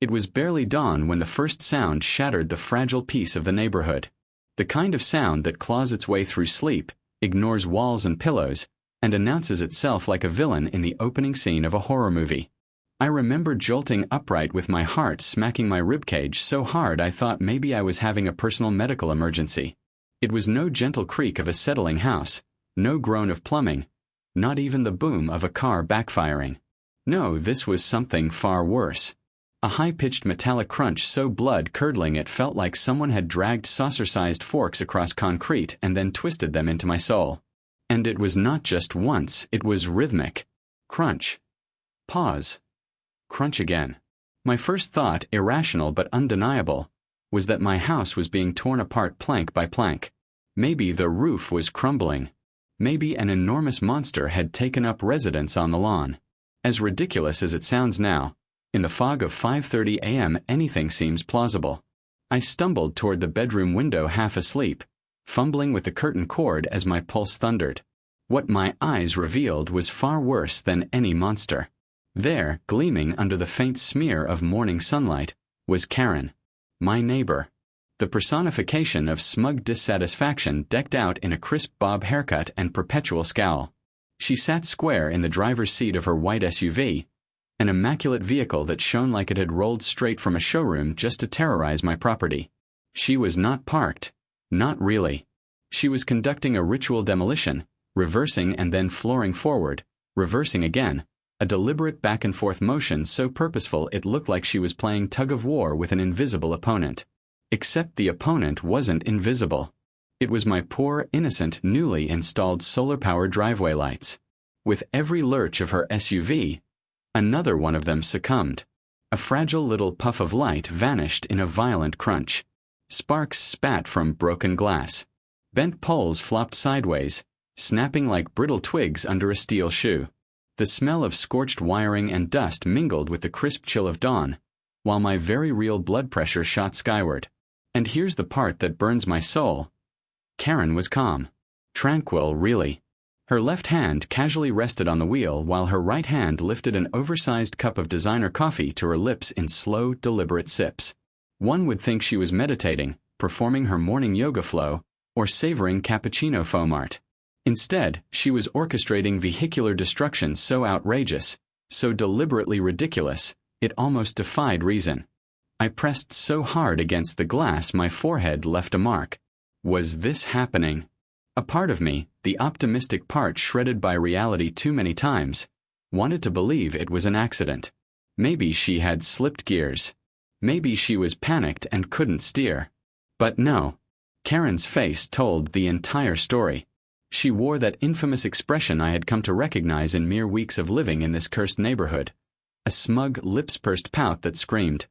It was barely dawn when the first sound shattered the fragile peace of the neighborhood. The kind of sound that claws its way through sleep, ignores walls and pillows, and announces itself like a villain in the opening scene of a horror movie. I remember jolting upright with my heart smacking my ribcage so hard I thought maybe I was having a personal medical emergency. It was no gentle creak of a settling house, no groan of plumbing, not even the boom of a car backfiring. No, this was something far worse. A high-pitched metallic crunch so blood-curdling it felt like someone had dragged saucer-sized forks across concrete and then twisted them into my soul. And it was not just once, it was rhythmic. Crunch. Pause. Crunch again. My first thought, irrational but undeniable, was that my house was being torn apart plank by plank. Maybe the roof was crumbling. Maybe an enormous monster had taken up residence on the lawn. As ridiculous as it sounds now, in the fog of 5:30 a.m. anything seems plausible. I stumbled toward the bedroom window half asleep, fumbling with the curtain cord as my pulse thundered. What my eyes revealed was far worse than any monster. There, gleaming under the faint smear of morning sunlight, was Karen, my neighbor. The personification of smug dissatisfaction decked out in a crisp bob haircut and perpetual scowl. She sat square in the driver's seat of her white SUV, an immaculate vehicle that shone like it had rolled straight from a showroom just to terrorize my property. She was not parked. Not really. She was conducting a ritual demolition, reversing and then flooring forward, reversing again, a deliberate back-and-forth motion so purposeful it looked like she was playing tug-of-war with an invisible opponent. Except the opponent wasn't invisible. It was my poor, innocent, newly installed solar-powered driveway lights. With every lurch of her SUV, another one of them succumbed. A fragile little puff of light vanished in a violent crunch. Sparks spat from broken glass. Bent poles flopped sideways, snapping like brittle twigs under a steel shoe. The smell of scorched wiring and dust mingled with the crisp chill of dawn, while my very real blood pressure shot skyward. And here's the part that burns my soul. Karen was calm. Tranquil, really. Her left hand casually rested on the wheel while her right hand lifted an oversized cup of designer coffee to her lips in slow, deliberate sips. One would think she was meditating, performing her morning yoga flow, or savoring cappuccino foam art. Instead, she was orchestrating vehicular destruction so outrageous, so deliberately ridiculous, it almost defied reason. I pressed so hard against the glass my forehead left a mark. Was this happening? A part of me, the optimistic part shredded by reality too many times, wanted to believe it was an accident. Maybe she had slipped gears. Maybe she was panicked and couldn't steer. But no. Karen's face told the entire story. She wore that infamous expression I had come to recognize in mere weeks of living in this cursed neighborhood. A smug, lips-pursed pout that screamed,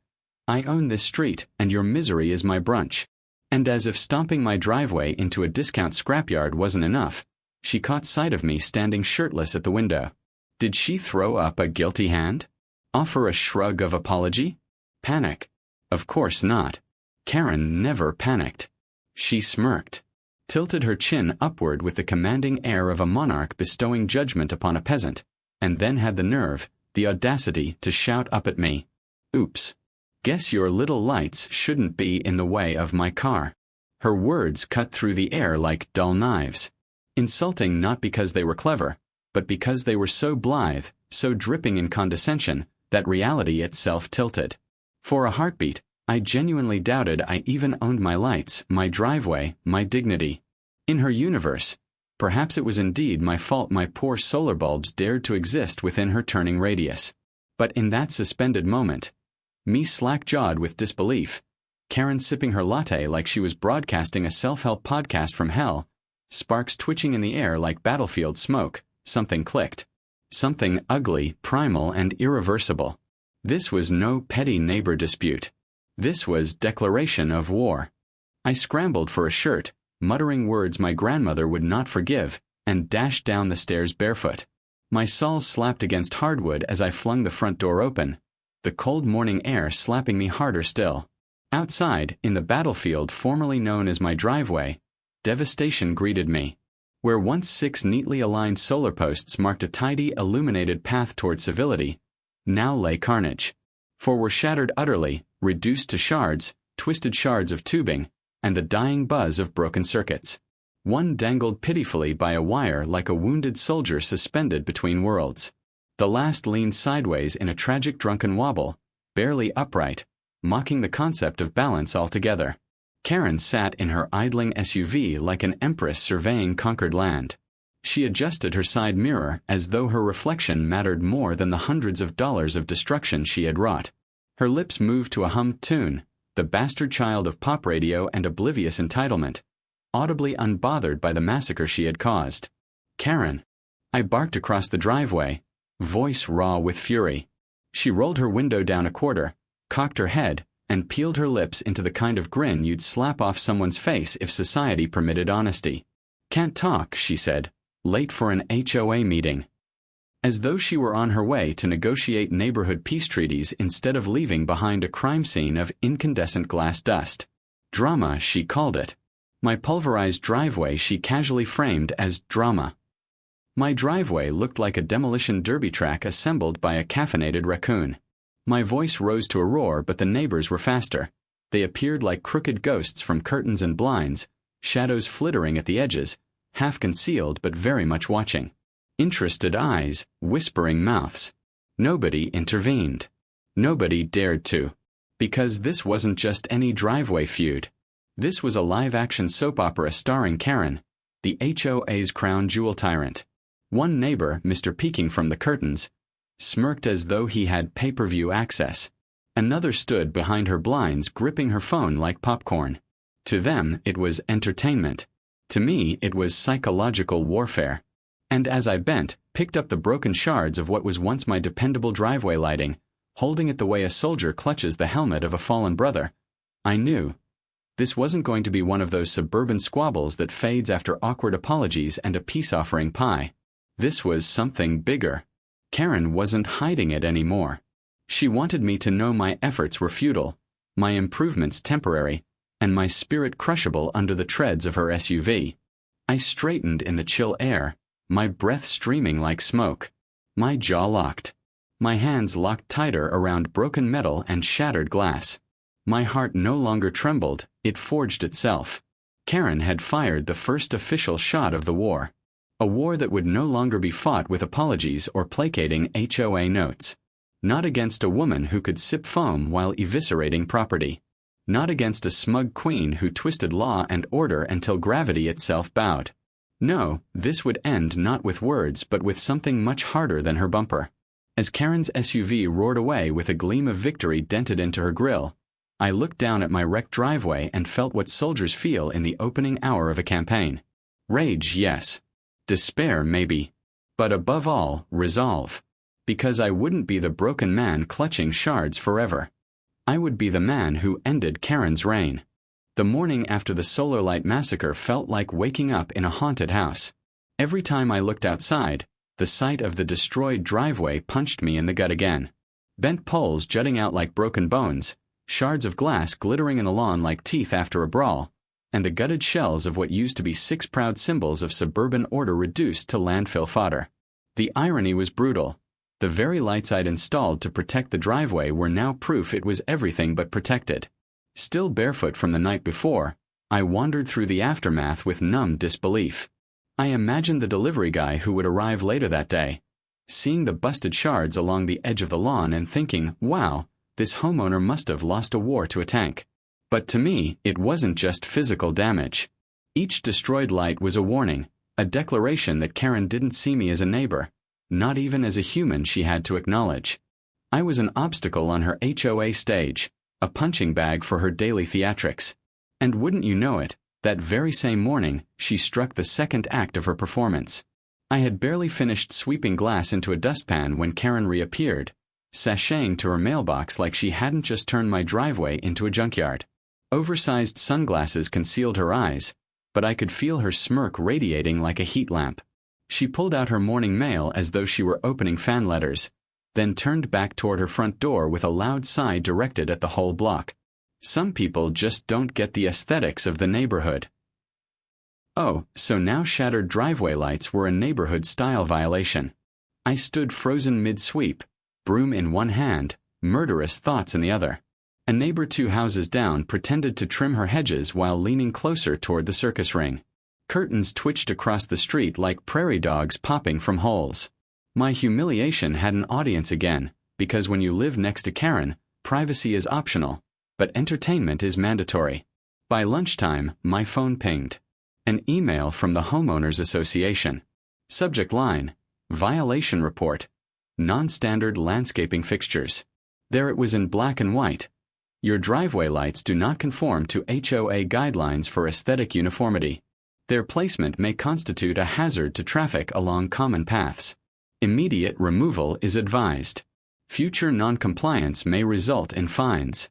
"I own this street, and your misery is my brunch." And as if stomping my driveway into a discount scrapyard wasn't enough, she caught sight of me standing shirtless at the window. Did she throw up a guilty hand? Offer a shrug of apology? Panic? Of course not. Karen never panicked. She smirked, tilted her chin upward with the commanding air of a monarch bestowing judgment upon a peasant, and then had the nerve, the audacity to shout up at me, "Oops. Guess your little lights shouldn't be in the way of my car." Her words cut through the air like dull knives. Insulting not because they were clever, but because they were so blithe, so dripping in condescension, that reality itself tilted. For a heartbeat, I genuinely doubted I even owned my lights, my driveway, my dignity. In her universe, perhaps it was indeed my fault my poor solar bulbs dared to exist within her turning radius. But in that suspended moment, me slack-jawed with disbelief, Karen sipping her latte like she was broadcasting a self-help podcast from hell, sparks twitching in the air like battlefield smoke, something clicked. Something ugly, primal, and irreversible. This was no petty neighbor dispute. This was declaration of war. I scrambled for a shirt, muttering words my grandmother would not forgive, and dashed down the stairs barefoot. My soles slapped against hardwood as I flung the front door open, the cold morning air slapping me harder still. Outside, in the battlefield formerly known as my driveway, devastation greeted me. Where once 6 neatly aligned solar posts marked a tidy, illuminated path toward civility, now lay carnage. for were shattered utterly, reduced to shards, twisted shards of tubing, and the dying buzz of broken circuits. One dangled pitifully by a wire like a wounded soldier suspended between worlds. The last leaned sideways in a tragic drunken wobble, barely upright, mocking the concept of balance altogether. Karen sat in her idling SUV like an empress surveying conquered land. She adjusted her side mirror as though her reflection mattered more than the hundreds of dollars of destruction she had wrought. Her lips moved to a hummed tune, the bastard child of pop radio and oblivious entitlement, audibly unbothered by the massacre she had caused. Karen! I barked across the driveway, voice raw with fury. She rolled her window down a quarter, cocked her head, and peeled her lips into the kind of grin you'd slap off someone's face if society permitted honesty. "Can't talk," she said, "late for an HOA meeting." As though she were on her way to negotiate neighborhood peace treaties instead of leaving behind a crime scene of incandescent glass dust. Drama, she called it. My pulverized driveway she casually framed as drama. My driveway looked like a demolition derby track assembled by a caffeinated raccoon. My voice rose to a roar, but the neighbors were faster. They appeared like crooked ghosts from curtains and blinds, shadows flittering at the edges, half concealed but very much watching. Interested eyes, whispering mouths. Nobody intervened. Nobody dared to. Because this wasn't just any driveway feud. This was a live-action soap opera starring Karen, the HOA's crown jewel tyrant. One neighbor, Mr. Peeking from the curtains, smirked as though he had pay-per-view access. Another stood behind her blinds gripping her phone like popcorn. To them, it was entertainment. To me, it was psychological warfare. And as I bent, picked up the broken shards of what was once my dependable driveway lighting, holding it the way a soldier clutches the helmet of a fallen brother, I knew. This wasn't going to be one of those suburban squabbles that fades after awkward apologies and a peace-offering pie. This was something bigger. Karen wasn't hiding it anymore. She wanted me to know my efforts were futile, my improvements temporary, and my spirit crushable under the treads of her SUV. I straightened in the chill air, my breath streaming like smoke. My jaw locked. My hands locked tighter around broken metal and shattered glass. My heart no longer trembled, it forged itself. Karen had fired the first official shot of the war. A war that would no longer be fought with apologies or placating HOA notes. Not against a woman who could sip foam while eviscerating property. Not against a smug queen who twisted law and order until gravity itself bowed. No, this would end not with words but with something much harder than her bumper. As Karen's SUV roared away with a gleam of victory dented into her grille, I looked down at my wrecked driveway and felt what soldiers feel in the opening hour of a campaign. Rage, yes. Despair, maybe. But above all, resolve. Because I wouldn't be the broken man clutching shards forever. I would be the man who ended Karen's reign. The morning after the Solar Light Massacre felt like waking up in a haunted house. Every time I looked outside, the sight of the destroyed driveway punched me in the gut again. Bent poles jutting out like broken bones, shards of glass glittering in the lawn like teeth after a brawl, and the gutted shells of what used to be 6 proud symbols of suburban order reduced to landfill fodder. The irony was brutal. The very lights I'd installed to protect the driveway were now proof it was everything but protected. Still barefoot from the night before, I wandered through the aftermath with numb disbelief. I imagined the delivery guy who would arrive later that day, seeing the busted shards along the edge of the lawn and thinking, wow, this homeowner must have lost a war to a tank. But to me, it wasn't just physical damage. Each destroyed light was a warning, a declaration that Karen didn't see me as a neighbor, not even as a human she had to acknowledge. I was an obstacle on her HOA stage, a punching bag for her daily theatrics. And wouldn't you know it, that very same morning, she struck the second act of her performance. I had barely finished sweeping glass into a dustpan when Karen reappeared, sashaying to her mailbox like she hadn't just turned my driveway into a junkyard. Oversized sunglasses concealed her eyes, but I could feel her smirk radiating like a heat lamp. She pulled out her morning mail as though she were opening fan letters, then turned back toward her front door with a loud sigh directed at the whole block. Some people just don't get the aesthetics of the neighborhood. Oh, so now shattered driveway lights were a neighborhood style violation. I stood frozen mid-sweep, broom in one hand, murderous thoughts in the other. A neighbor 2 houses down pretended to trim her hedges while leaning closer toward the circus ring. Curtains twitched across the street like prairie dogs popping from holes. My humiliation had an audience again, because when you live next to Karen, privacy is optional, but entertainment is mandatory. By lunchtime, my phone pinged. An email from the Homeowners Association. Subject line: Violation report. Non-standard landscaping fixtures. There it was in black and white. Your driveway lights do not conform to HOA guidelines for aesthetic uniformity. Their placement may constitute a hazard to traffic along common paths. Immediate removal is advised. Future non-compliance may result in fines.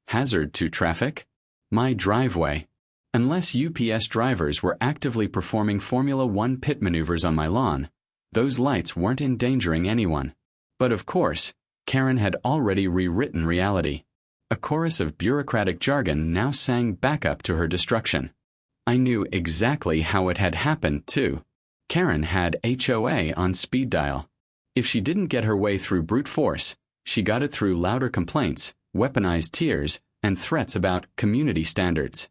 Hazard to traffic? My driveway. Unless UPS drivers were actively performing Formula One pit maneuvers on my lawn, those lights weren't endangering anyone. But of course, Karen had already rewritten reality. A chorus of bureaucratic jargon now sang backup to her destruction. I knew exactly how it had happened, too. Karen had HOA on speed dial. If she didn't get her way through brute force, she got it through louder complaints, weaponized tears, and threats about community standards.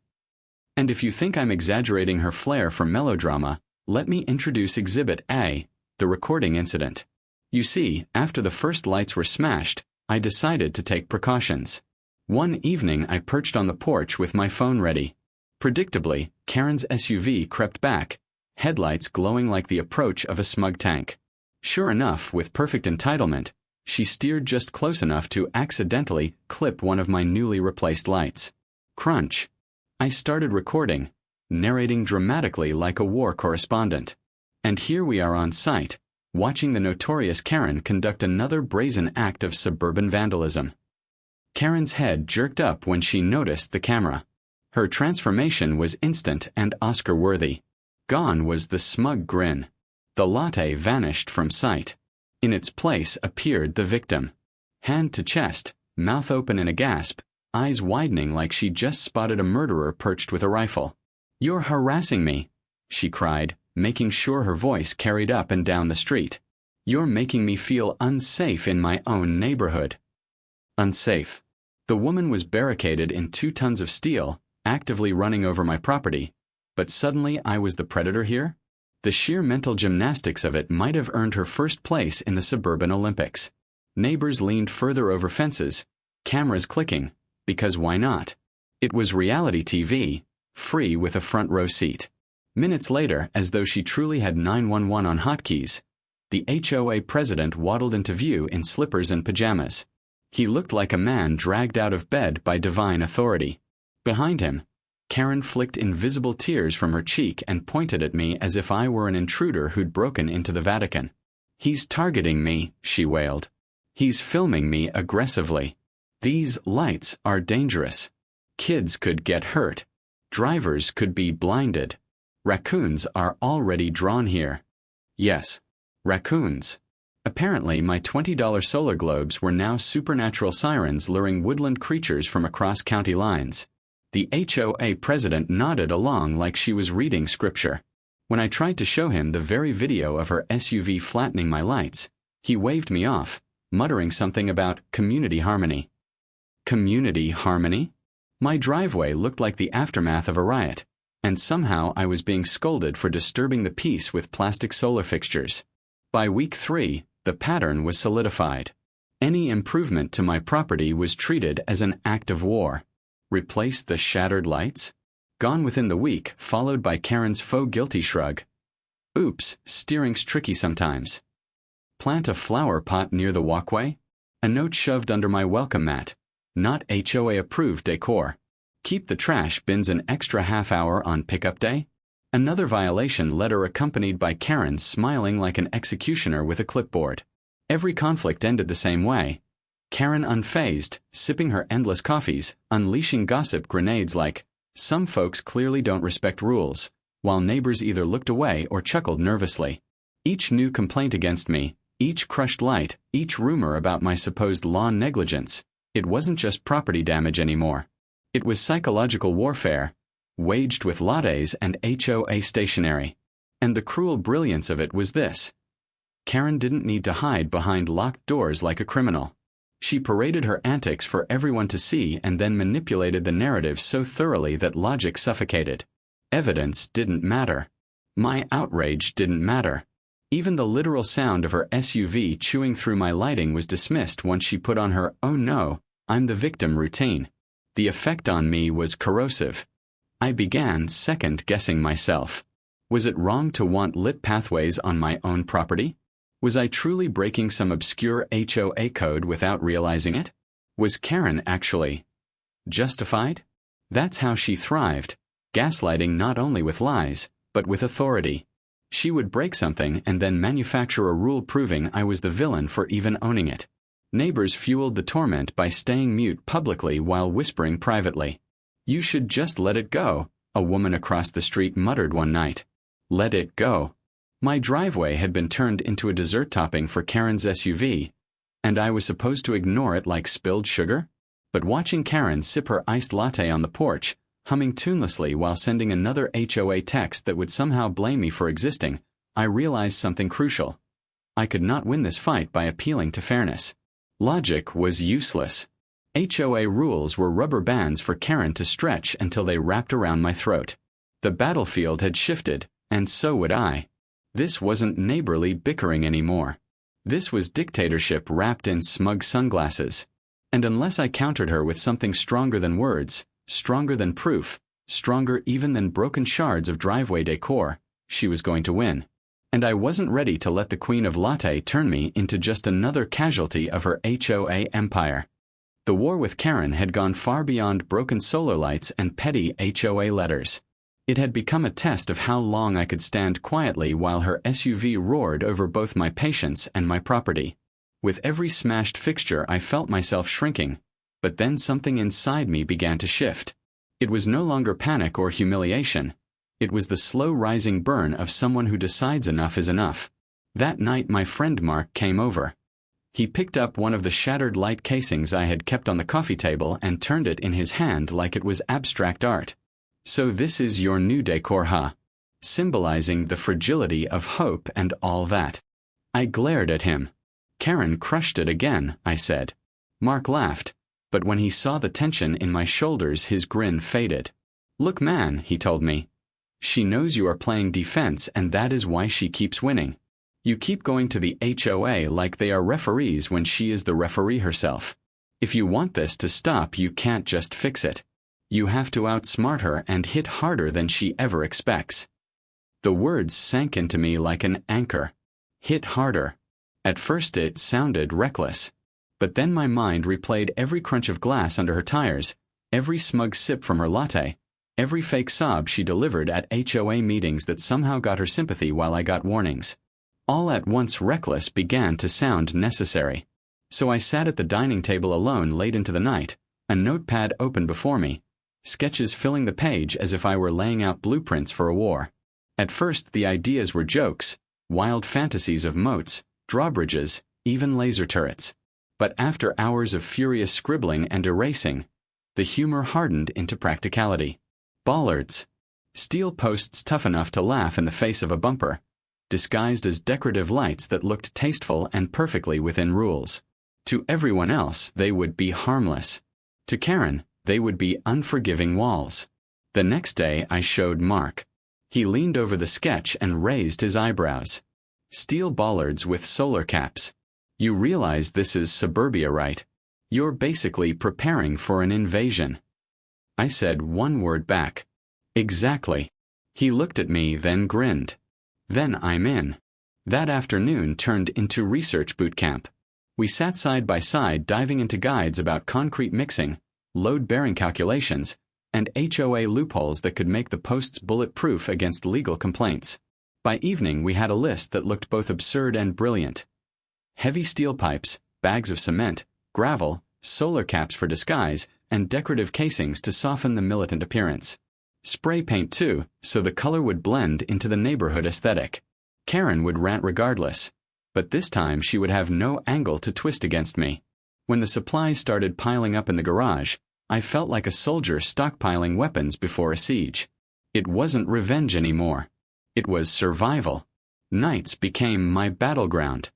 And if you think I'm exaggerating her flair for melodrama, let me introduce Exhibit A, the recording incident. You see, after the first lights were smashed, I decided to take precautions. One evening I perched on the porch with my phone ready. Predictably, Karen's SUV crept back, headlights glowing like the approach of a smug tank. Sure enough, with perfect entitlement, she steered just close enough to accidentally clip one of my newly replaced lights. Crunch. I started recording, narrating dramatically like a war correspondent. And here we are on site, watching the notorious Karen conduct another brazen act of suburban vandalism. Karen's head jerked up when she noticed the camera. Her transformation was instant and Oscar-worthy. Gone was the smug grin. The latte vanished from sight. In its place appeared the victim. Hand to chest, mouth open in a gasp, eyes widening like she just spotted a murderer perched with a rifle. "You're harassing me," she cried, making sure her voice carried up and down the street. "You're making me feel unsafe in my own neighborhood." Unsafe. The woman was barricaded in 2 tons of steel, actively running over my property. But suddenly I was the predator here? The sheer mental gymnastics of it might have earned her first place in the suburban Olympics. Neighbors leaned further over fences, cameras clicking, because why not? It was reality TV, free with a front row seat. Minutes later, as though she truly had 911 on hotkeys, the HOA president waddled into view in slippers and pajamas. He looked like a man dragged out of bed by divine authority. Behind him, Karen flicked invisible tears from her cheek and pointed at me as if I were an intruder who'd broken into the Vatican. "He's targeting me," she wailed. "He's filming me aggressively. These lights are dangerous. Kids could get hurt. Drivers could be blinded. Raccoons are already drawn here." Yes, raccoons. Apparently, my $20 solar globes were now supernatural sirens luring woodland creatures from across county lines. The HOA president nodded along like she was reading scripture. When I tried to show him the very video of her SUV flattening my lights, he waved me off, muttering something about community harmony. Community harmony? My driveway looked like the aftermath of a riot, and somehow I was being scolded for disturbing the peace with plastic solar fixtures. By week 3, the pattern was solidified. Any improvement to my property was treated as an act of war. Replace the shattered lights? Gone within the week, followed by Karen's faux guilty shrug. "Oops, steering's tricky sometimes." Plant a flower pot near the walkway? A note shoved under my welcome mat. Not HOA-approved decor. Keep the trash bins an extra half hour on pickup day? Another violation letter accompanied by Karen smiling like an executioner with a clipboard. Every conflict ended the same way. Karen unfazed, sipping her endless coffees, unleashing gossip grenades like, "Some folks clearly don't respect rules," while neighbors either looked away or chuckled nervously. Each new complaint against me, each crushed light, each rumor about my supposed lawn negligence, it wasn't just property damage anymore. It was psychological warfare, waged with lattes and HOA stationery. And the cruel brilliance of it was this. Karen didn't need to hide behind locked doors like a criminal. She paraded her antics for everyone to see and then manipulated the narrative so thoroughly that logic suffocated. Evidence didn't matter. My outrage didn't matter. Even the literal sound of her SUV chewing through my lighting was dismissed once she put on her "oh no, I'm the victim" routine. The effect on me was corrosive. I began second-guessing myself. Was it wrong to want lit pathways on my own property? Was I truly breaking some obscure HOA code without realizing it? Was Karen actually justified? That's how she thrived, gaslighting not only with lies, but with authority. She would break something and then manufacture a rule proving I was the villain for even owning it. Neighbors fueled the torment by staying mute publicly while whispering privately. "You should just let it go," a woman across the street muttered one night. Let it go. My driveway had been turned into a dessert topping for Karen's SUV, and I was supposed to ignore it like spilled sugar? But watching Karen sip her iced latte on the porch, humming tunelessly while sending another HOA text that would somehow blame me for existing, I realized something crucial. I could not win this fight by appealing to fairness. Logic was useless. HOA rules were rubber bands for Karen to stretch until they wrapped around my throat. The battlefield had shifted, and so would I. This wasn't neighborly bickering anymore. This was dictatorship wrapped in smug sunglasses. And unless I countered her with something stronger than words, stronger than proof, stronger even than broken shards of driveway decor, she was going to win. And I wasn't ready to let the Queen of Latte turn me into just another casualty of her HOA empire. The war with Karen had gone far beyond broken solar lights and petty HOA letters. It had become a test of how long I could stand quietly while her SUV roared over both my patience and my property. With every smashed fixture I felt myself shrinking, but then something inside me began to shift. It was no longer panic or humiliation. It was the slow rising burn of someone who decides enough is enough. That night my friend Mark came over. He picked up one of the shattered light casings I had kept on the coffee table and turned it in his hand like it was abstract art. "So this is your new decor, huh?" Symbolizing the fragility of hope and all that. I glared at him. "Karen crushed it again," I said. Mark laughed, but when he saw the tension in my shoulders his grin faded. "Look man," he told me. "She knows you are playing defense and that is why she keeps winning. You keep going to the HOA like they are referees when she is the referee herself. If you want this to stop, you can't just fix it. You have to outsmart her and hit harder than she ever expects." The words sank into me like an anchor. Hit harder. At first it sounded reckless. But then my mind replayed every crunch of glass under her tires, every smug sip from her latte, every fake sob she delivered at HOA meetings that somehow got her sympathy while I got warnings. All at once reckless began to sound necessary. So I sat at the dining table alone late into the night, a notepad open before me, sketches filling the page as if I were laying out blueprints for a war. At first the ideas were jokes, wild fantasies of moats, drawbridges, even laser turrets. But after hours of furious scribbling and erasing, the humor hardened into practicality. Bollards. Steel posts tough enough to laugh in the face of a bumper, disguised as decorative lights that looked tasteful and perfectly within rules. To everyone else, they would be harmless. To Karen, they would be unforgiving walls. The next day I showed Mark. He leaned over the sketch and raised his eyebrows. "Steel bollards with solar caps. You realize this is suburbia, right? You're basically preparing for an invasion." I said one word back. "Exactly." He looked at me, then grinned. Then I'm in. That afternoon turned into research boot camp. We sat side by side diving into guides about concrete mixing, load-bearing calculations, and HOA loopholes that could make the posts bulletproof against legal complaints. By evening we had a list that looked both absurd and brilliant. Heavy steel pipes, bags of cement, gravel, solar caps for disguise, and decorative casings to soften the militant appearance. Spray paint too, so the color would blend into the neighborhood aesthetic. Karen would rant regardless, but this time she would have no angle to twist against me. When the supplies started piling up in the garage, I felt like a soldier stockpiling weapons before a siege. It wasn't revenge anymore. It was survival. Nights became my battleground.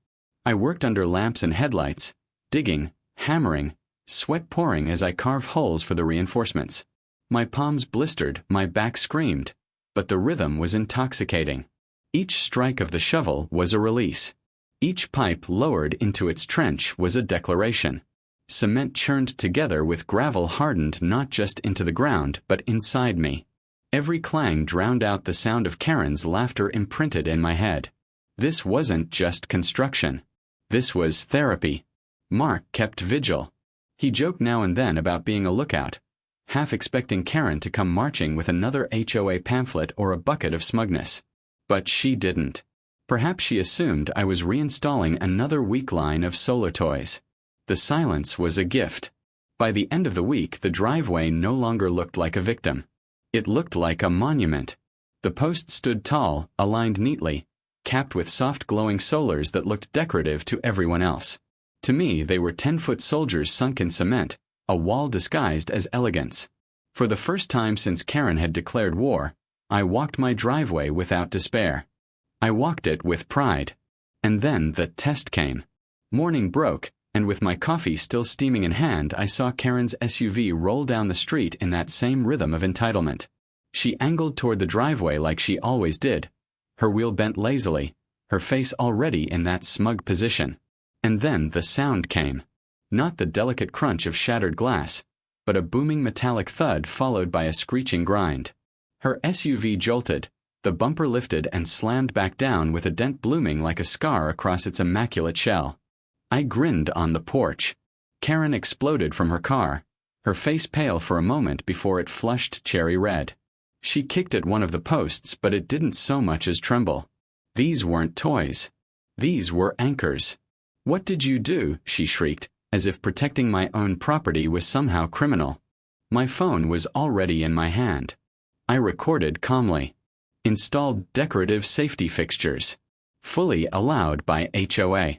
I worked under lamps and headlights, digging, hammering, sweat pouring as I carved holes for the reinforcements. My palms blistered, my back screamed, but the rhythm was intoxicating. Each strike of the shovel was a release. Each pipe lowered into its trench was a declaration. Cement churned together with gravel hardened not just into the ground but inside me. Every clang drowned out the sound of Karen's laughter imprinted in my head. This wasn't just construction. This was therapy. Mark kept vigil. He joked now and then about being a lookout, half expecting Karen to come marching with another HOA pamphlet or a bucket of smugness. But she didn't. Perhaps she assumed I was reinstalling another weak line of solar toys. The silence was a gift. By the end of the week, the driveway no longer looked like a victim. It looked like a monument. The posts stood tall, aligned neatly, capped with soft glowing solars that looked decorative to everyone else. To me, they were 10-foot soldiers sunk in cement, a wall disguised as elegance. For the first time since Karen had declared war, I walked my driveway without despair. I walked it with pride. And then the test came. Morning broke, and with my coffee still steaming in hand, I saw Karen's SUV roll down the street in that same rhythm of entitlement. She angled toward the driveway like she always did, her wheel bent lazily, her face already in that smug position. And then the sound came. Not the delicate crunch of shattered glass, but a booming metallic thud followed by a screeching grind. Her SUV jolted, the bumper lifted and slammed back down with a dent blooming like a scar across its immaculate shell. I grinned on the porch. Karen exploded from her car, her face pale for a moment before it flushed cherry red. She kicked at one of the posts, but it didn't so much as tremble. These weren't toys. These were anchors. "What did you do?" she shrieked, as if protecting my own property was somehow criminal. My phone was already in my hand. I recorded calmly. Installed decorative safety fixtures. Fully allowed by HOA.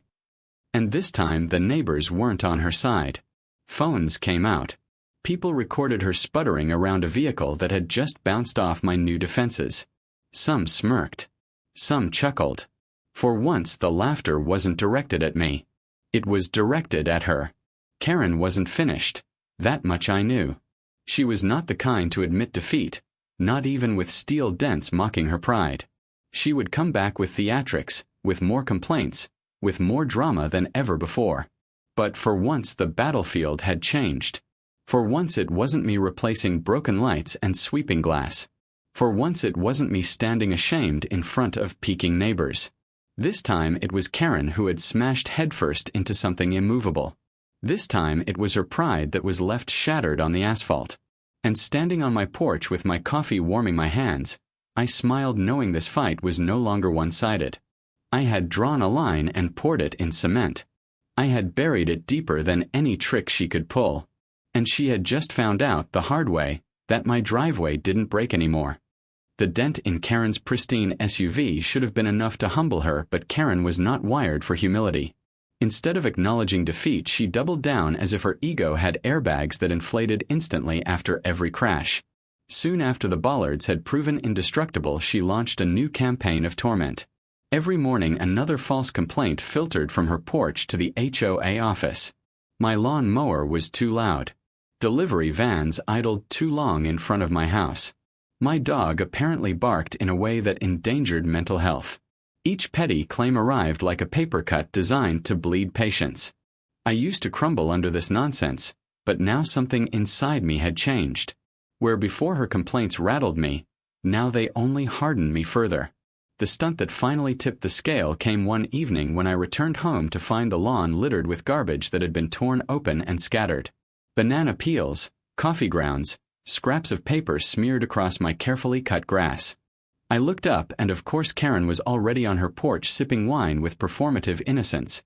And this time the neighbors weren't on her side. Phones came out. People recorded her sputtering around a vehicle that had just bounced off my new defenses. Some smirked. Some chuckled. For once the laughter wasn't directed at me. It was directed at her. Karen wasn't finished. That much I knew. She was not the kind to admit defeat, not even with steel dents mocking her pride. She would come back with theatrics, with more complaints, with more drama than ever before. But for once the battlefield had changed. For once it wasn't me replacing broken lights and sweeping glass. For once it wasn't me standing ashamed in front of peeking neighbors. This time it was Karen who had smashed headfirst into something immovable. This time it was her pride that was left shattered on the asphalt. And standing on my porch with my coffee warming my hands, I smiled knowing this fight was no longer one-sided. I had drawn a line and poured it in cement. I had buried it deeper than any trick she could pull. And she had just found out the hard way that my driveway didn't break anymore. The dent in Karen's pristine SUV should have been enough to humble her, but Karen was not wired for humility. Instead of acknowledging defeat, she doubled down as if her ego had airbags that inflated instantly after every crash. Soon after the bollards had proven indestructible, she launched a new campaign of torment. Every morning another false complaint filtered from her porch to the HOA office. My lawn mower was too loud. Delivery vans idled too long in front of my house. My dog apparently barked in a way that endangered mental health. Each petty claim arrived like a paper cut designed to bleed patience. I used to crumble under this nonsense, but now something inside me had changed. Where before her complaints rattled me, now they only hardened me further. The stunt that finally tipped the scale came one evening when I returned home to find the lawn littered with garbage that had been torn open and scattered. Banana peels, coffee grounds, scraps of paper smeared across my carefully cut grass. I looked up, and of course Karen was already on her porch sipping wine with performative innocence,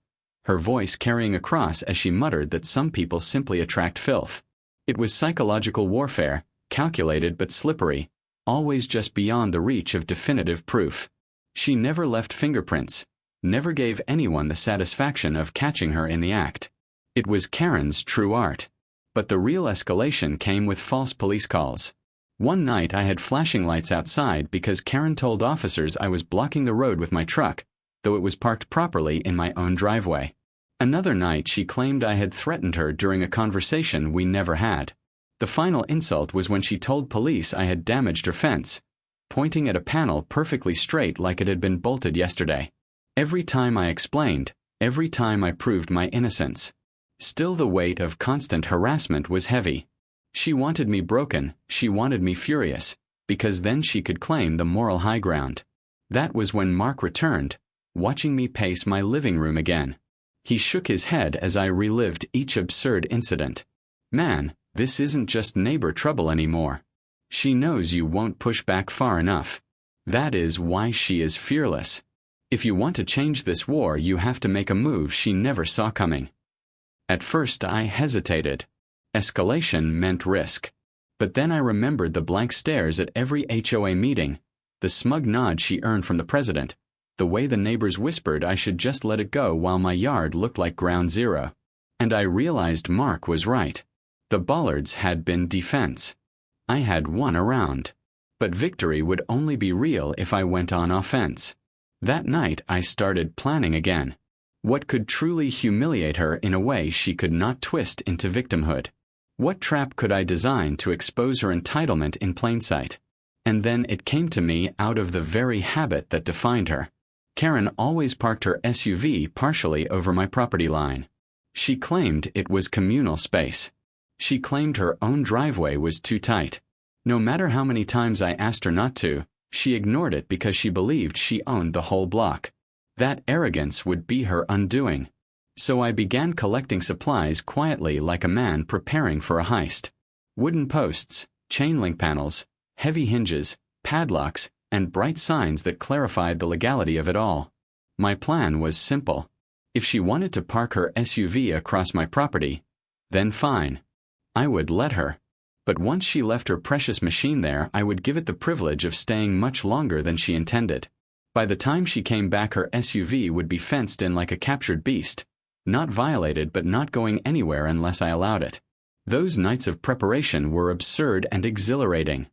her voice carrying across as she muttered that some people simply attract filth. It was psychological warfare, calculated but slippery, always just beyond the reach of definitive proof. She never left fingerprints, never gave anyone the satisfaction of catching her in the act. It was Karen's true art. But the real escalation came with false police calls. One night I had flashing lights outside because Karen told officers I was blocking the road with my truck, though it was parked properly in my own driveway. Another night she claimed I had threatened her during a conversation we never had. The final insult was when she told police I had damaged her fence, pointing at a panel perfectly straight like it had been bolted yesterday. Every time I explained, every time I proved my innocence. Still the weight of constant harassment was heavy. She wanted me broken, she wanted me furious, because then she could claim the moral high ground. That was when Mark returned, watching me pace my living room again. He shook his head as I relived each absurd incident. Man, this isn't just neighbor trouble anymore. She knows you won't push back far enough. That is why she is fearless. If you want to change this war, you have to make a move she never saw coming. At first I hesitated. Escalation meant risk. But then I remembered the blank stares at every HOA meeting, the smug nod she earned from the president, the way the neighbors whispered I should just let it go while my yard looked like ground zero. And I realized Mark was right. The bollards had been defense. I had won a round. But victory would only be real if I went on offense. That night I started planning again. What could truly humiliate her in a way she could not twist into victimhood? What trap could I design to expose her entitlement in plain sight? And then it came to me out of the very habit that defined her. Karen always parked her SUV partially over my property line. She claimed it was communal space. She claimed her own driveway was too tight. No matter how many times I asked her not to, she ignored it because she believed she owned the whole block. That arrogance would be her undoing. So I began collecting supplies quietly like a man preparing for a heist. Wooden posts, chain link panels, heavy hinges, padlocks, and bright signs that clarified the legality of it all. My plan was simple. If she wanted to park her SUV across my property, then fine. I would let her. But once she left her precious machine there, I would give it the privilege of staying much longer than she intended. By the time she came back, her SUV would be fenced in like a captured beast, not violated but not going anywhere unless I allowed it. Those nights of preparation were absurd and exhilarating.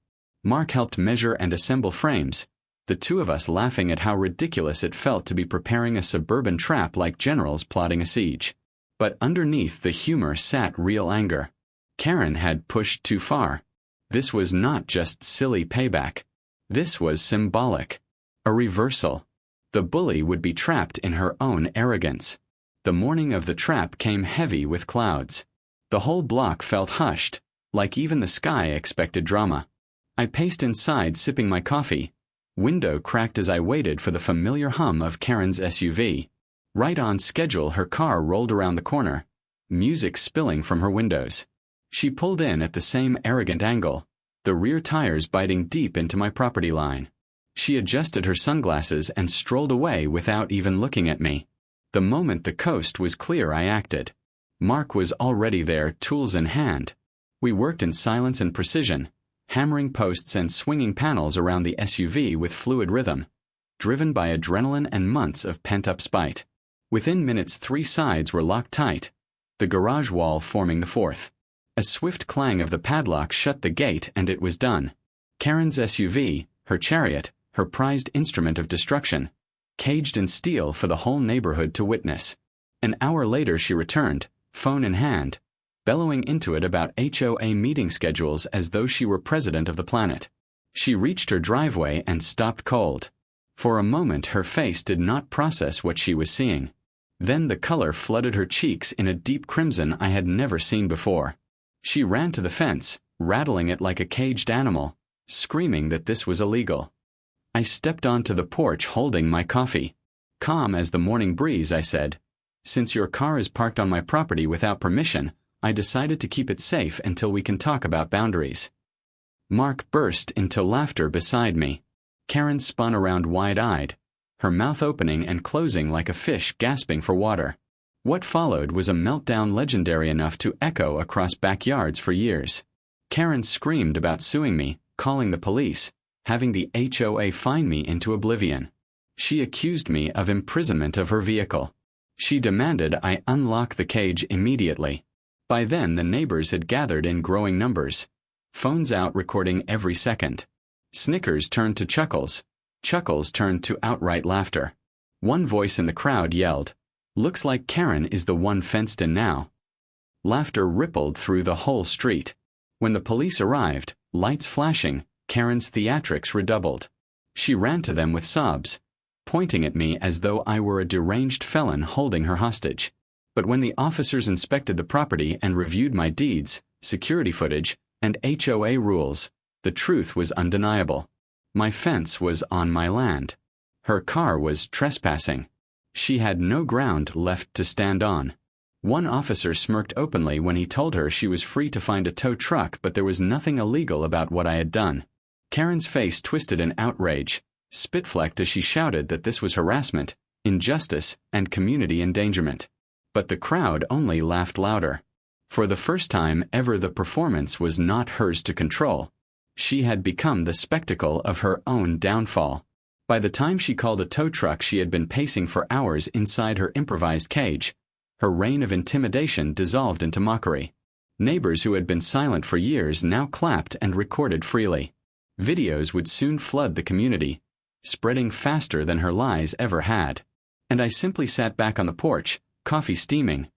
Mark helped measure and assemble frames, the two of us laughing at how ridiculous it felt to be preparing a suburban trap like generals plotting a siege. But underneath the humor sat real anger. Karen had pushed too far. This was not just silly payback. This was symbolic. A reversal. The bully would be trapped in her own arrogance. The morning of the trap came heavy with clouds. The whole block felt hushed, like even the sky expected drama. I paced inside sipping my coffee. Window cracked as I waited for the familiar hum of Karen's SUV. Right on schedule, her car rolled around the corner, music spilling from her windows. She pulled in at the same arrogant angle, the rear tires biting deep into my property line. She adjusted her sunglasses and strolled away without even looking at me. The moment the coast was clear, I acted. Mark was already there, tools in hand. We worked in silence and precision, hammering posts and swinging panels around the SUV with fluid rhythm, driven by adrenaline and months of pent-up spite. Within minutes, 3 sides were locked tight, the garage wall forming the fourth. A swift clang of the padlock shut the gate and it was done. Karen's SUV, her chariot, her prized instrument of destruction, caged in steel for the whole neighborhood to witness. An hour later she returned, phone in hand, bellowing into it about HOA meeting schedules as though she were president of the planet. She reached her driveway and stopped cold. For a moment her face did not process what she was seeing. Then the color flooded her cheeks in a deep crimson I had never seen before. She ran to the fence, rattling it like a caged animal, screaming that this was illegal. I stepped onto the porch holding my coffee. Calm as the morning breeze, I said, "Since your car is parked on my property without permission, I decided to keep it safe until we can talk about boundaries." Mark burst into laughter beside me. Karen spun around wide-eyed, her mouth opening and closing like a fish gasping for water. What followed was a meltdown legendary enough to echo across backyards for years. Karen screamed about suing me, calling the police, having the HOA fine me into oblivion. She accused me of imprisonment of her vehicle. She demanded I unlock the cage immediately. By then the neighbors had gathered in growing numbers, phones out recording every second. Snickers turned to chuckles, chuckles turned to outright laughter. One voice in the crowd yelled, Looks like Karen is the one fenced in now. Laughter rippled through the whole street. When the police arrived, lights flashing, Karen's theatrics redoubled. She ran to them with sobs, pointing at me as though I were a deranged felon holding her hostage. But when the officers inspected the property and reviewed my deeds, security footage, and HOA rules, the truth was undeniable. My fence was on my land. Her car was trespassing. She had no ground left to stand on. One officer smirked openly when he told her she was free to find a tow truck, but there was nothing illegal about what I had done. Karen's face twisted in outrage, spit-flecked as she shouted that this was harassment, injustice, and community endangerment. But the crowd only laughed louder. For the first time ever, the performance was not hers to control. She had become the spectacle of her own downfall. By the time she called a tow truck, she had been pacing for hours inside her improvised cage. Her reign of intimidation dissolved into mockery. Neighbors who had been silent for years now clapped and recorded freely. Videos would soon flood the community, spreading faster than her lies ever had. And I simply sat back on the porch, coffee steaming,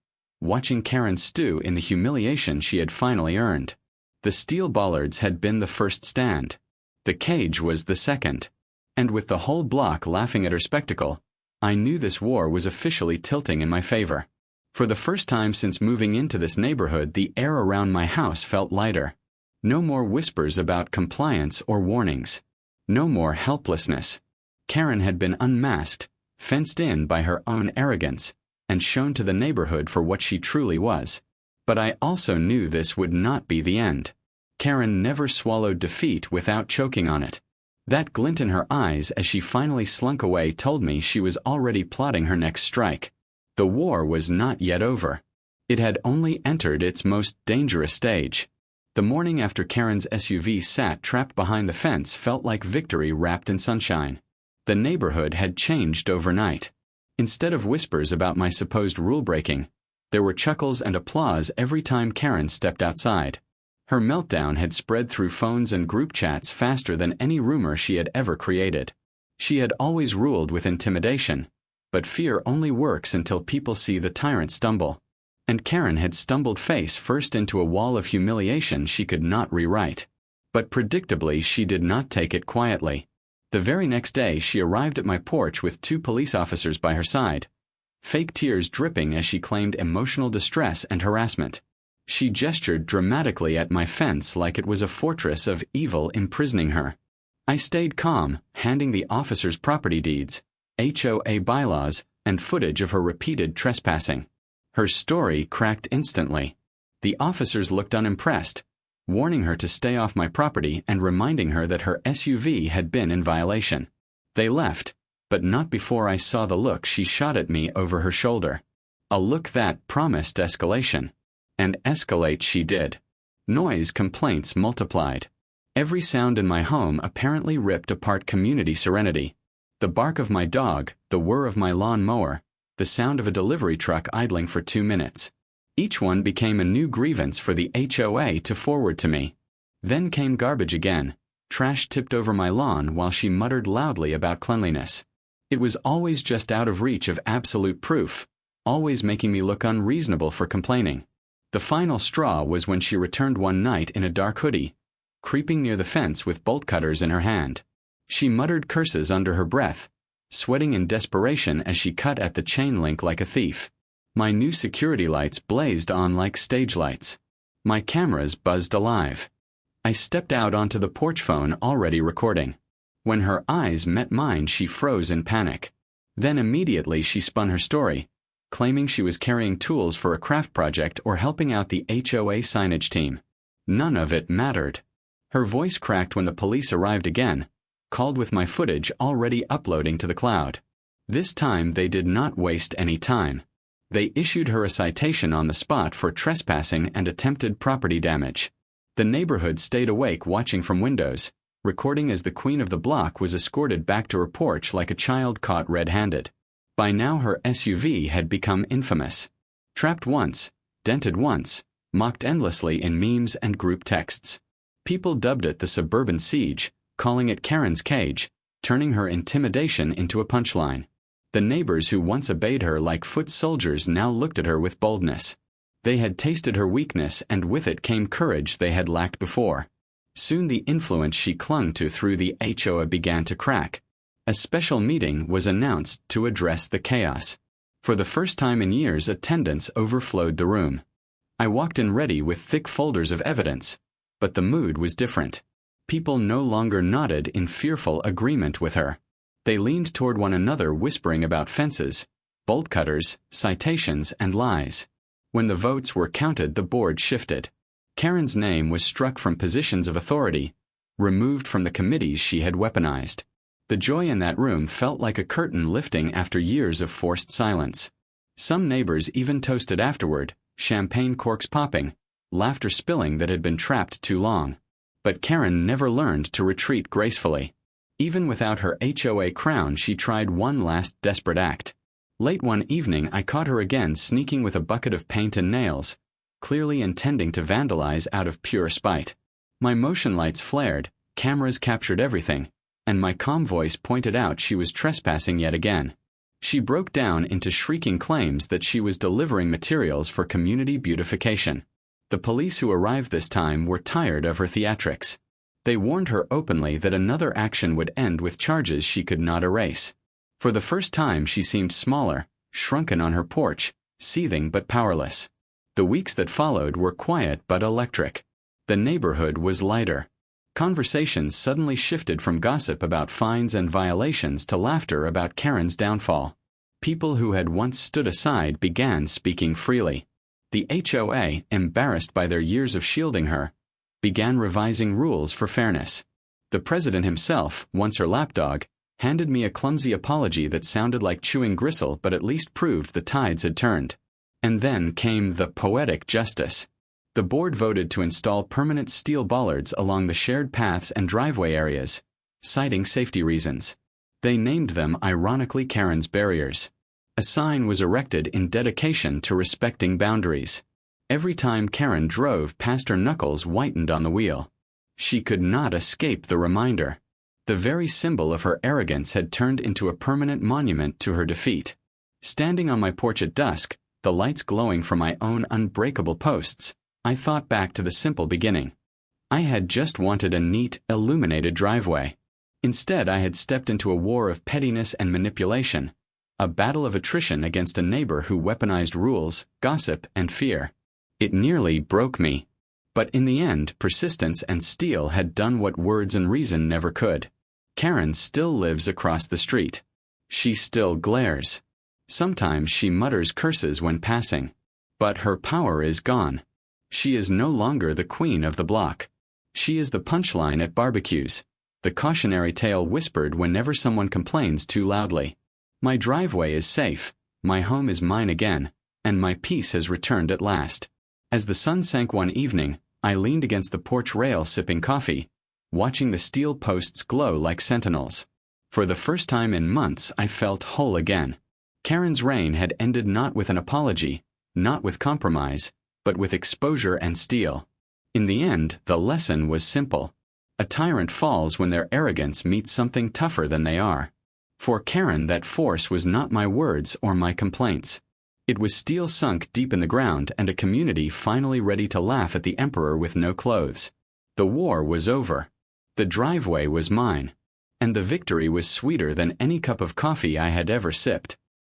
watching Karen stew in the humiliation she had finally earned. The steel bollards had been the first stand. The cage was the second. And with the whole block laughing at her spectacle, I knew this war was officially tilting in my favor. For the first time since moving into this neighborhood, the air around my house felt lighter. No more whispers about compliance or warnings. No more helplessness. Karen had been unmasked, fenced in by her own arrogance, and shown to the neighborhood for what she truly was. But I also knew this would not be the end. Karen never swallowed defeat without choking on it. That glint in her eyes as she finally slunk away told me she was already plotting her next strike. The war was not yet over. It had only entered its most dangerous stage. The morning after Karen's SUV sat trapped behind the fence felt like victory wrapped in sunshine. The neighborhood had changed overnight. Instead of whispers about my supposed rule-breaking, there were chuckles and applause every time Karen stepped outside. Her meltdown had spread through phones and group chats faster than any rumor she had ever created. She had always ruled with intimidation, but fear only works until people see the tyrant stumble. And Karen had stumbled face first into a wall of humiliation she could not rewrite. But predictably, she did not take it quietly. The very next day, she arrived at my porch with 2 police officers by her side, fake tears dripping as she claimed emotional distress and harassment. She gestured dramatically at my fence like it was a fortress of evil imprisoning her. I stayed calm, handing the officers property deeds, HOA bylaws, and footage of her repeated trespassing. Her story cracked instantly. The officers looked unimpressed, warning her to stay off my property and reminding her that her SUV had been in violation. They left, but not before I saw the look she shot at me over her shoulder. A look that promised escalation. And escalate she did. Noise complaints multiplied. Every sound in my home apparently ripped apart community serenity. The bark of my dog, the whir of my lawn mower, the sound of a delivery truck idling for 2 minutes. Each one became a new grievance for the HOA to forward to me. Then came garbage again. Trash tipped over my lawn while she muttered loudly about cleanliness. It was always just out of reach of absolute proof, always making me look unreasonable for complaining. The final straw was when she returned one night in a dark hoodie, creeping near the fence with bolt cutters in her hand. She muttered curses under her breath, sweating in desperation as she cut at the chain link like a thief. My new security lights blazed on like stage lights. My cameras buzzed alive. I stepped out onto the porch phone already recording. When her eyes met mine, she froze in panic. Then immediately she spun her story, claiming she was carrying tools for a craft project or helping out the HOA signage team. None of it mattered. Her voice cracked when the police arrived again, called with my footage already uploading to the cloud. This time they did not waste any time. They issued her a citation on the spot for trespassing and attempted property damage. The neighborhood stayed awake watching from windows, recording as the queen of the block was escorted back to her porch like a child caught red-handed. By now her SUV had become infamous. Trapped once, dented once, mocked endlessly in memes and group texts. People dubbed it the suburban siege, calling it Karen's cage, turning her intimidation into a punchline. The neighbors who once obeyed her like foot soldiers now looked at her with boldness. They had tasted her weakness, and with it came courage they had lacked before. Soon the influence she clung to through the HOA began to crack. A special meeting was announced to address the chaos. For the first time in years, attendance overflowed the room. I walked in ready with thick folders of evidence, but the mood was different. People no longer nodded in fearful agreement with her. They leaned toward one another whispering about fences, bolt cutters, citations, and lies. When the votes were counted, the board shifted. Karen's name was struck from positions of authority, removed from the committees she had weaponized. The joy in that room felt like a curtain lifting after years of forced silence. Some neighbors even toasted afterward, champagne corks popping, laughter spilling that had been trapped too long. But Karen never learned to retreat gracefully. Even without her HOA crown, she tried one last desperate act. Late one evening, I caught her again sneaking with a bucket of paint and nails, clearly intending to vandalize out of pure spite. My motion lights flared, cameras captured everything, and my calm voice pointed out she was trespassing yet again. She broke down into shrieking claims that she was delivering materials for community beautification. The police who arrived this time were tired of her theatrics. They warned her openly that another action would end with charges she could not erase. For the first time she seemed smaller, shrunken on her porch, seething but powerless. The weeks that followed were quiet but electric. The neighborhood was lighter. Conversations suddenly shifted from gossip about fines and violations to laughter about Karen's downfall. People who had once stood aside began speaking freely. The HOA, embarrassed by their years of shielding her, began revising rules for fairness. The president himself, once her lapdog, handed me a clumsy apology that sounded like chewing gristle but at least proved the tides had turned. And then came the poetic justice. The board voted to install permanent steel bollards along the shared paths and driveway areas, citing safety reasons. They named them ironically Karen's barriers. A sign was erected in dedication to respecting boundaries. Every time Karen drove past, her knuckles whitened on the wheel. She could not escape the reminder. The very symbol of her arrogance had turned into a permanent monument to her defeat. Standing on my porch at dusk, the lights glowing from my own unbreakable posts, I thought back to the simple beginning. I had just wanted a neat, illuminated driveway. Instead, I had stepped into a war of pettiness and manipulation, a battle of attrition against a neighbor who weaponized rules, gossip, and fear. It nearly broke me. But in the end, persistence and steel had done what words and reason never could. Karen still lives across the street. She still glares. Sometimes she mutters curses when passing. But her power is gone. She is no longer the queen of the block. She is the punchline at barbecues, the cautionary tale whispered whenever someone complains too loudly. My driveway is safe, my home is mine again, and my peace has returned at last. As the sun sank one evening, I leaned against the porch rail sipping coffee, watching the steel posts glow like sentinels. For the first time in months, I felt whole again. Karen's reign had ended not with an apology, not with compromise, but with exposure and steel. In the end, the lesson was simple. A tyrant falls when their arrogance meets something tougher than they are. For Karen, that force was not my words or my complaints. It was steel sunk deep in the ground and a community finally ready to laugh at the emperor with no clothes. The war was over. The driveway was mine. And the victory was sweeter than any cup of coffee I had ever sipped.